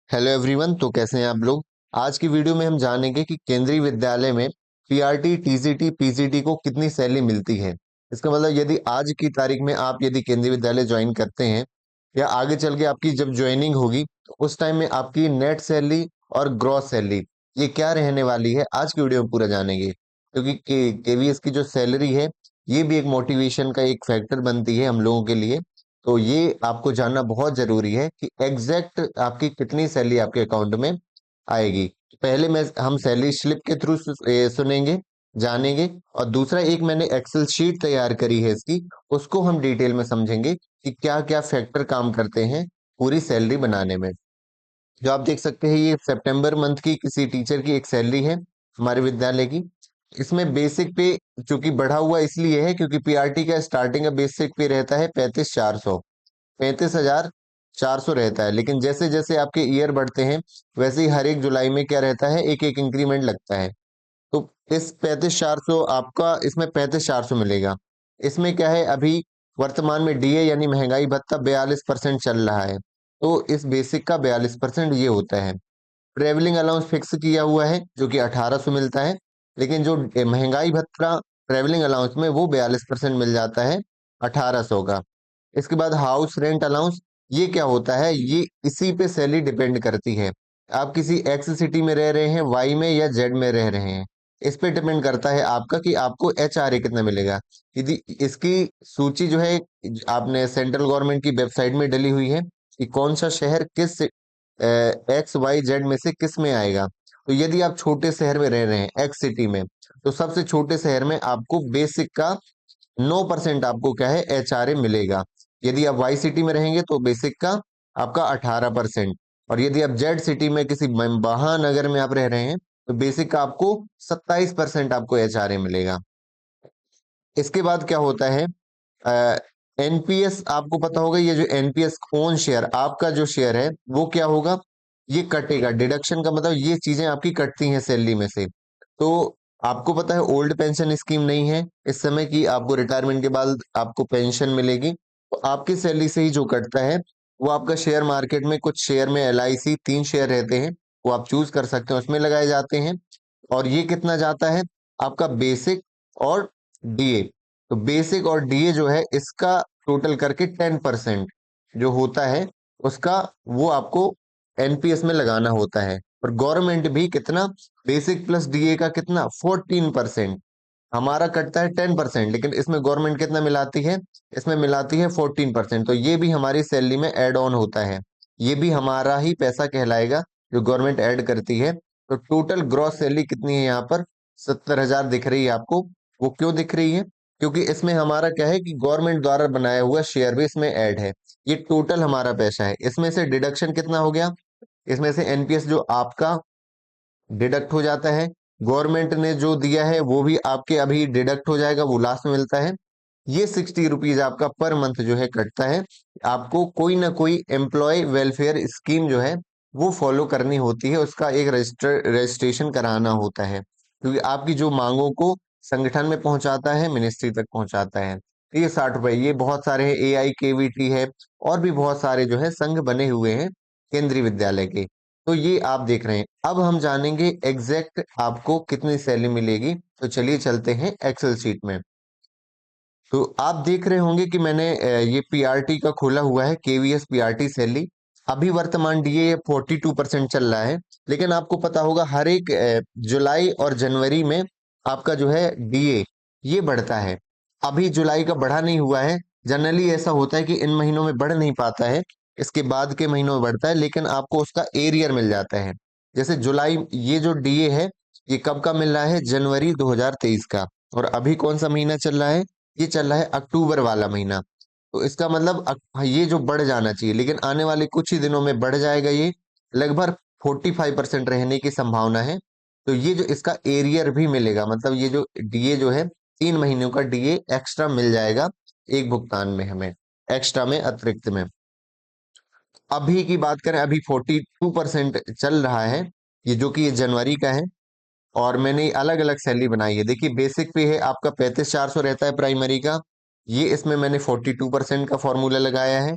Hello everyone. तो कैसे हैं आप लोग। आज की वीडियो में हम जानेंगे कि केंद्रीय विद्यालय में पीआरटी, टीजीटी, पीजीटी को कितनी सैलरी मिलती है। इसका मतलब यदि आज की तारीख में आप यदि केंद्रीय विद्यालय ज्वाइन करते हैं या आगे चल के आपकी जब ज्वाइनिंग होगी तो उस टाइम में आपकी नेट सैलरी और ग्रॉस सैलरी ये क्या रहने वाली है, आज की वीडियो में पूरा जानेंगे। क्योंकि केवीएस की जो सैलरी है ये भी एक मोटिवेशन का एक फैक्टर बनती है हम लोगों के लिए। तो ये आपको जानना बहुत जरूरी है कि एग्जैक्ट आपकी कितनी सैलरी आपके अकाउंट में आएगी। पहले मैं हम सैलरी स्लिप के थ्रू सुनेंगे, जानेंगे, और दूसरा एक मैंने एक्सेल शीट तैयार करी है इसकी, उसको हम डिटेल में समझेंगे कि क्या क्या फैक्टर काम करते हैं पूरी सैलरी बनाने में। जो आप देख सकते हैं ये सितंबर मंथ की किसी टीचर की एक सैलरी है हमारे विद्यालय की। इसमें बेसिक पे चूंकि बढ़ा हुआ इसलिए है क्योंकि पीआरटी का स्टार्टिंग का बेसिक पे रहता है 35,400, 35,400 रहता है। लेकिन जैसे जैसे आपके ईयर बढ़ते हैं वैसे ही हर एक जुलाई में क्या रहता है, एक एक इंक्रीमेंट लगता है। तो इस 35,400 आपका इसमें 35,400 मिलेगा। इसमें क्या है, अभी वर्तमान में डीए यानी महंगाई भत्ता 42% चल रहा है। तो इस बेसिक का 42% ये होता है। ट्रेवलिंग अलाउंस फिक्स किया हुआ है जो कि 1800 मिलता है। लेकिन जो महंगाई भत्ता ट्रेवलिंग अलाउंस में वो 42% मिल जाता है 1800 का। इसके बाद हाउस रेंट अलाउंस, ये क्या होता है, ये इसी पे सैलरी डिपेंड करती है। आप किसी एक्स सिटी में रह रहे हैं, वाई में या जेड में रह रहे हैं, इस पे डिपेंड करता है आपका कि आपको एच आर ए कितना मिलेगा। यदि इसकी सूची जो है आपने सेंट्रल गवर्नमेंट की वेबसाइट में डली हुई है कि कौन सा शहर किस एक्स वाई जेड में से किस में आएगा। तो यदि आप छोटे शहर में रह रहे हैं एक्स सिटी में, तो सबसे छोटे शहर में आपको बेसिक का 9% आपको क्या है एच आर ए मिलेगा। यदि आप वाई सिटी में रहेंगे तो बेसिक का आपका 18%। और यदि आप जेड सिटी में किसी महानगर में आप रह रहे हैं तो बेसिक का आपको 27% आपको एच आर ए मिलेगा। इसके बाद क्या होता है, एनपीएस आपको पता होगा, ये जो एनपीएस ओन शेयर आपका जो शेयर है वो क्या होगा, ये कटेगा। डिडक्शन का मतलब ये चीजें आपकी कटती हैं सैलरी में से। तो आपको पता है ओल्ड पेंशन स्कीम नहीं है इस समय की, आपको रिटायरमेंट के बाद आपको पेंशन मिलेगी। तो आपकी सैलरी से ही जो कटता है वो आपका शेयर मार्केट में, कुछ शेयर में एलआईसी 3 शेयर रहते हैं, वो आप चूज कर सकते हैं, उसमें लगाए जाते हैं। और ये कितना जाता है, आपका बेसिक और डीए। तो बेसिक और डीए जो है इसका टोटल करके 10% जो होता है उसका, वो आपको एनपीएस में लगाना होता है। और गवर्नमेंट भी कितना, बेसिक प्लस डीए का कितना 14%। हमारा कटता है 10%, लेकिन इसमें गवर्नमेंट कितना मिलाती है, इसमें मिलाती है 14%। तो ये भी हमारी सैलरी में ऐड ऑन होता है, ये भी हमारा ही पैसा कहलाएगा जो गवर्नमेंट ऐड करती है। तो टोटल ग्रॉस सैलरी कितनी है यहाँ पर, 70,000 दिख रही है आपको। वो क्यों दिख रही है, क्योंकि इसमें हमारा क्या है कि गवर्नमेंट द्वारा बनाया हुआ शेयर भी इसमें ऐड है। ये टोटल हमारा पैसा है, इसमें से डिडक्शन कितना हो गया, इसमें से एनपीएस जो आपका डिडक्ट हो जाता है, गवर्नमेंट ने जो दिया है वो भी आपके अभी डिडक्ट हो जाएगा, वो लास्ट में मिलता है। ये 60 रुपीज आपका पर मंथ जो है कटता है। आपको कोई ना कोई एम्प्लॉय वेलफेयर स्कीम जो है वो फॉलो करनी होती है, उसका एक रजिस्ट्रेशन कराना होता है, क्योंकि आपकी जो मांगों को संगठन में पहुंचाता है, मिनिस्ट्री तक पहुंचाता है। तो ये 60 रुपए, ये बहुत सारे हैं, ए आई के वी टी है, और भी बहुत सारे जो है संघ बने हुए हैं केंद्रीय विद्यालय के। तो ये आप देख रहे हैं। अब हम जानेंगे एग्जैक्ट आपको कितनी सैलरी मिलेगी। तो चलिए चलते हैं एक्सेल शीट में। तो आप देख रहे होंगे कि मैंने ये पीआरटी का खोला हुआ है, केवीएस पीआरटी सैलरी। अभी वर्तमान डीए 42% चल रहा है। लेकिन आपको पता होगा हर एक जुलाई और जनवरी में आपका जो है डीए ये बढ़ता है। अभी जुलाई का बढ़ा नहीं हुआ है। जनरली ऐसा होता है कि इन महीनों में बढ़ नहीं पाता है, इसके बाद के महीनों में बढ़ता है, लेकिन आपको उसका एरियर मिल जाता है। जैसे जुलाई, ये जो डीए है ये कब का मिल रहा है, जनवरी 2023 का। और अभी कौन सा महीना चल रहा है, ये चल रहा है अक्टूबर वाला महीना। तो इसका मतलब ये जो बढ़ जाना चाहिए, लेकिन आने वाले कुछ ही दिनों में बढ़ जाएगा ये, लगभग 45% रहने की संभावना है। तो ये जो इसका एरियर भी मिलेगा, मतलब ये जो डीए जो है 3 महीनों का डीए एक्स्ट्रा मिल जाएगा एक भुगतान में हमें, एक्स्ट्रा में, अतिरिक्त में। अभी की बात करें, अभी 42% चल रहा है, ये जो कि ये जनवरी का है। और मैंने अलग अलग सैलरी बनाई है। देखिए बेसिक पे है आपका 35,400 रहता है प्राइमरी का, ये इसमें मैंने 42% का फॉर्मूला लगाया है।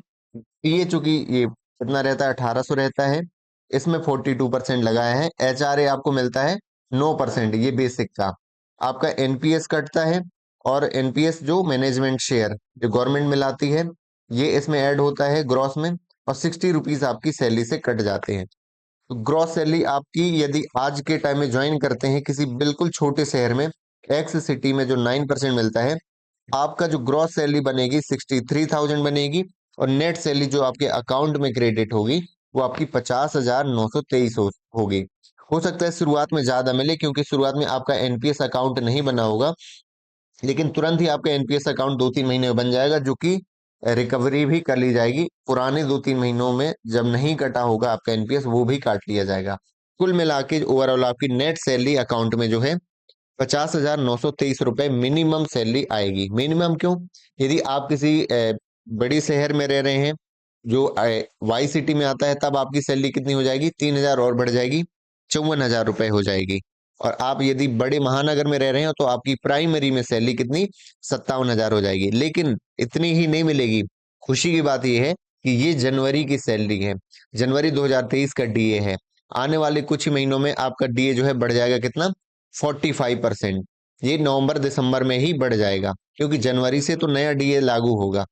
ये चूंकि ये कितना रहता है, 1800 रहता है। इसमें 42% लगाया है। HRA आपको मिलता है 9%, ये बेसिक का। आपका एनपीएस कटता है, और एनपीएस जो मैनेजमेंट शेयर जो गवर्नमेंट मिलाती है, ये इसमें ऐड होता है ग्रॉस में, और 60 रुपीज आपकी सैलरी से कट जाते हैं। तो ग्रॉस सैलरी आपकी, यदि आज के टाइम में ज्वाइन करते हैं किसी बिल्कुल छोटे शहर में, एक्स सिटी में, जो 9% मिलता है, आपका जो ग्रॉस सैलरी बनेगी 63,000 बनेगी, और नेट सैलरी जो आपके अकाउंट में क्रेडिट होगी वो आपकी 50,923 होगी। हो सकता है शुरुआत में ज्यादा मिले, क्योंकि शुरुआत में आपका एनपीएस अकाउंट नहीं बना होगा, लेकिन तुरंत ही आपका एनपीएस अकाउंट 2-3 महीने में बन जाएगा, जो कि रिकवरी भी कर ली जाएगी। पुराने 2-3 महीनों में जब नहीं कटा होगा आपका एनपीएस, वो भी काट लिया जाएगा। कुल मिला के ओवरऑल आपकी नेट सैलरी अकाउंट में जो है 50,923 रुपए मिनिमम सैलरी आएगी। मिनिमम क्यों? यदि आप किसी बड़ी शहर में रह रहे हैं जो वाई सिटी में आता है, तब आपकी सैलरी कितनी हो जाएगी? 3,000 और बढ़ जाएगी, 54,000 रुपए हो जाएगी। और आप यदि बड़े महानगर में रह रहे हो तो आपकी प्राइमरी में सैलरी कितनी? 57,000 हो जाएगी। लेकिन इतनी ही नहीं मिलेगी। खुशी की बात यह है कि ये जनवरी की सैलरी है, जनवरी 2023 का डीए है। आने वाले कुछ ही महीनों में आपका डीए जो है बढ़ जाएगा कितना? 45%। ये नवंबर दिसंबर में ही बढ़ जाएगा, क्योंकि जनवरी से तो नया डीए लागू होगा।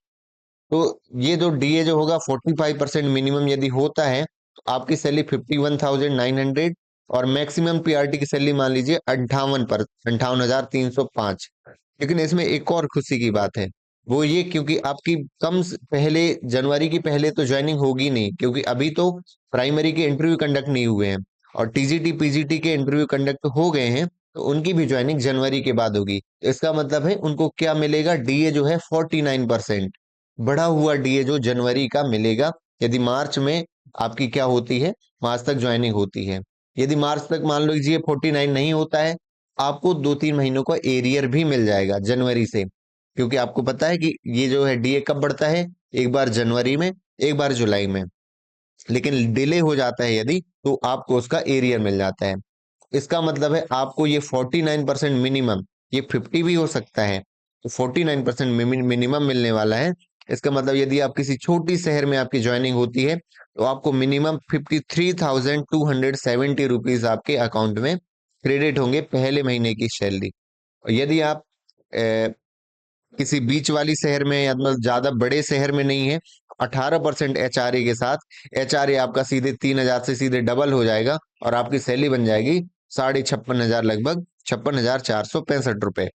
तो ये जो डीए जो होगा 45% मिनिमम यदि होता है, तो आपकी सैलरी 51,900, और मैक्सिमम पीआरटी की सैलरी मान लीजिए 58,305। लेकिन इसमें एक और खुशी की बात है, वो ये, क्योंकि आपकी पहले जनवरी की पहले तो ज्वाइनिंग होगी नहीं, क्योंकि अभी तो प्राइमरी के इंटरव्यू कंडक्ट नहीं हुए हैं, और टीजीटी पीजीटी के इंटरव्यू कंडक्ट हो गए हैं, तो उनकी भी ज्वाइनिंग जनवरी के बाद होगी। तो इसका मतलब है उनको क्या मिलेगा? डीए जो है 49%, बढ़ा हुआ डीए जो जनवरी का मिलेगा। यदि मार्च में आपकी क्या होती है? मार्च तक ज्वाइनिंग होती है। यदि मार्च तक मान लीजिए 49 नहीं होता है, आपको 2-3 महीनों का एरियर भी मिल जाएगा जनवरी से, क्योंकि आपको पता है कि ये जो है डीए कब बढ़ता है? एक बार जनवरी में, एक बार जुलाई में। लेकिन डिले हो जाता है यदि, तो आपको उसका एरियर मिल जाता है। इसका मतलब है आपको ये 49% मिनिमम, ये 50 भी हो सकता है, तो 49% मिनिमम मिलने वाला है। इसका मतलब यदि आप किसी छोटी शहर में आपकी ज्वाइनिंग होती है, तो आपको मिनिमम 53,270 रुपीज आपके अकाउंट में क्रेडिट होंगे पहले महीने की सैलरी। और यदि आप किसी बीच वाली शहर में, या मतलब ज्यादा बड़े शहर में नहीं है, 18% एचआरए के साथ, एचआरए आपका सीधे 3,000 से सीधे डबल हो जाएगा, और आपकी सैलरी बन जाएगी 56,500, लगभग 56,465 रुपए।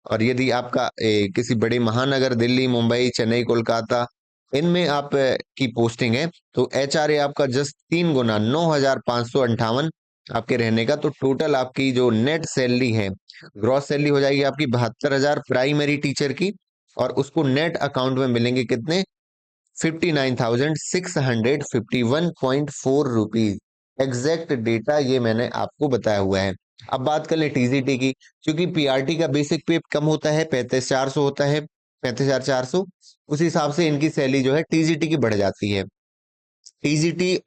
और यदि आपका किसी बड़े महानगर, दिल्ली, मुंबई, चेन्नई, कोलकाता, इनमें आप की पोस्टिंग है, तो एचआरए आपका जस्ट 3 गुना, 9,558 आपके रहने का। तो टोटल आपकी जो नेट सैलरी है, ग्रॉस सैलरी हो जाएगी आपकी 72,000 प्राइमरी टीचर की, और उसको नेट अकाउंट में मिलेंगे कितने? 59,651.4 रुपीज। एग्जैक्ट डेटा ये मैंने आपको बताया हुआ है। अब बात कर ले टीजीटी की, क्योंकि पीआरटी का बेसिक पे कम होता है, 35,400 होता है, 35,400। उस हिसाब से इनकी सैलरी जो है टीजीटी की बढ़ जाती है। टीजीटी,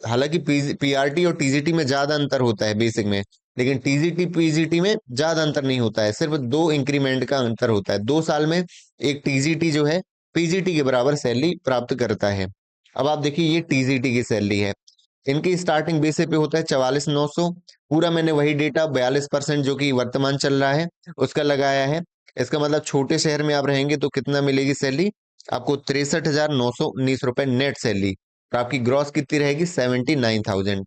हालांकि पीआरटी और टीजीटी में ज्यादा अंतर होता है बेसिक में, लेकिन टीजीटी पीजीटी में ज्यादा अंतर नहीं होता है, सिर्फ 2 इंक्रीमेंट का अंतर होता है। 2 साल में एक टीजीटी जो है पीजीटी के बराबर सैलरी प्राप्त करता है। अब आप देखिए, ये टीजीटी की सैलरी है, इनकी स्टार्टिंग बेसिस पे होता है 44,900। पूरा मैंने वही डेटा 42% जो कि वर्तमान चल रहा है उसका लगाया है। इसका मतलब छोटे शहर में आप रहेंगे तो कितना मिलेगी सैलरी? आपको 63,919 रुपए नेट सैलरी, और आपकी ग्रॉस कितनी रहेगी? 79,000।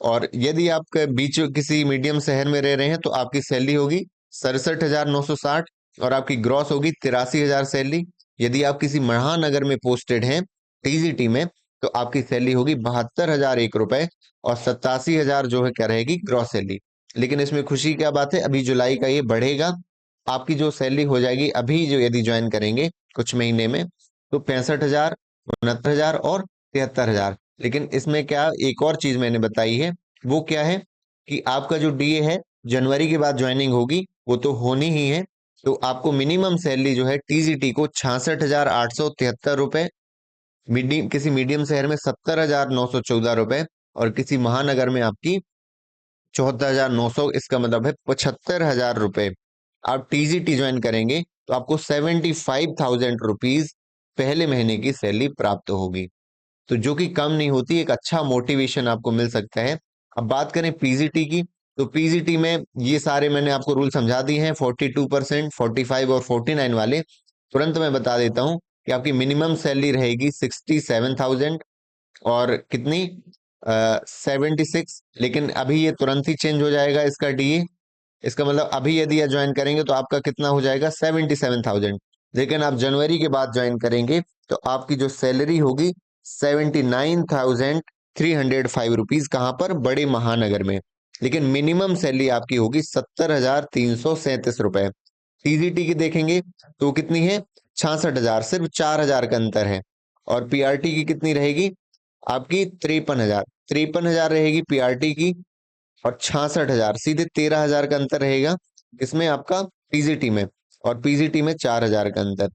और यदि आप बीच किसी मीडियम शहर में रह रहे हैं, तो आपकी सैलरी होगी 67,960, और आपकी ग्रॉस होगी 83,000 सैलरी। यदि आप किसी महानगर में पोस्टेड हैं टीजीटी में, तो आपकी सैलरी होगी 72,001 रुपए, और 87,000 जो है क्या रहेगी? Gross salary. लेकिन इसमें खुशी क्या बात है, अभी जुलाई का ये बढ़ेगा। आपकी जो सैलरी हो जाएगी अभी, जो यदि ज्वाइन करेंगे कुछ महीने में, तो 65,000, 69,000 और 73,000। लेकिन इसमें क्या एक और चीज मैंने बताई है, वो क्या है कि आपका जो डीए है, जनवरी के बाद ज्वाइनिंग होगी, वो तो होनी ही है। तो आपको मिनिमम सैलरी जो है टीजीटी को 66,873 रुपए, किसी मीडियम शहर में 70,914 रुपए, और किसी महानगर में आपकी 74,900, इसका मतलब है 75,000 रुपए। आप टीजीटी ज्वाइन करेंगे तो आपको 75,000 रुपीज पहले महीने की सैलरी प्राप्त होगी। तो जो कि कम नहीं होती, एक अच्छा मोटिवेशन आपको मिल सकता है। अब बात करें पीजीटी की, तो पीजीटी में ये सारे मैंने आपको रूल समझा दिए हैं, 42%, 45 और 49 वाले। तुरंत मैं बता देता हूं कि आपकी मिनिमम सैलरी रहेगी 67,000 और कितनी 76। लेकिन अभी ये तुरंत ही चेंज हो जाएगा इसका डीए। इसका मतलब अभी यदि आप ज्वाइन करेंगे तो आपका कितना हो जाएगा 77,000। लेकिन आप जनवरी के बाद ज्वाइन करेंगे तो आपकी जो सैलरी होगी 79,305 रुपीज, कहाँ पर, बड़े महानगर में। लेकिन मिनिमम सैलरी आपकी होगी 70,337 रुपए। टीजीटी की देखेंगे तो कितनी है, 66,000, सिर्फ 4,000 का अंतर है। और पीआरटी की कितनी रहेगी आपकी, 53,000 रहेगी पीआरटी की, और 66,000, सीधे 13,000 का अंतर रहेगा इसमें आपका पीजीटी में। और पीजीटी में 4,000 का अंतर।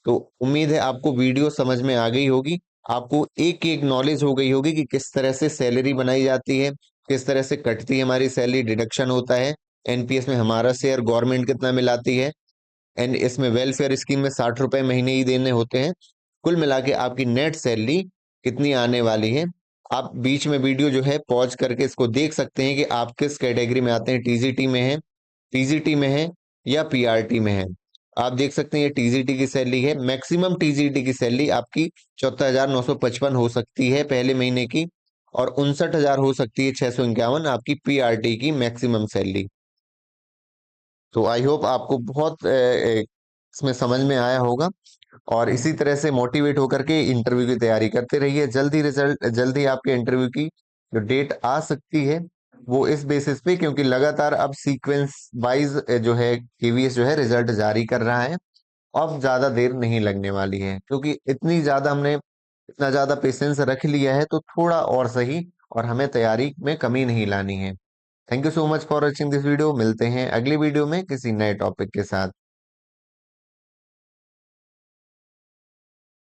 तो उम्मीद है आपको वीडियो समझ में आ गई होगी, आपको एक एक नॉलेज हो गई होगी कि किस तरह से सैलरी बनाई जाती है, किस तरह से कटती है हमारी सैलरी, डिडक्शन होता है, एनपीएस में हमारा शेयर गवर्नमेंट कितना मिलाती है, एंड इसमें वेलफेयर स्कीम में 60 रुपए महीने ही देने होते हैं। कुल मिला के आपकी नेट सैलरी कितनी आने वाली है। आप बीच में वीडियो जो है पॉज करके इसको देख सकते हैं कि आप किस कैटेगरी में आते हैं, टीजीटी में है, पीजीटी में है, या पीआरटी में है। आप देख सकते हैं ये टीजीटी की सैलरी है। मैक्सिमम टीजीटी की सैलरी आपकी 74,955 हो सकती है पहले महीने की, और 59,000 हो सकती है 651 आपकी पीआरटी की मैक्सिमम सैलरी। तो आई होप आपको बहुत इसमें समझ में आया होगा, और इसी तरह से मोटिवेट होकर के इंटरव्यू की तैयारी करते रहिए। जल्दी आपके इंटरव्यू की जो डेट आ सकती है वो इस बेसिस पे, क्योंकि लगातार अब सीक्वेंस वाइज जो है केवीएस जो है रिजल्ट जारी कर रहा है। अब ज्यादा देर नहीं लगने वाली है, क्योंकि इतना ज्यादा पेशेंस रख लिया है, तो थोड़ा और सही, और हमें तैयारी में कमी नहीं लानी है। Thank you so much for watching this video. मिलते हैं अगली वीडियो में किसी नए टॉपिक के साथ।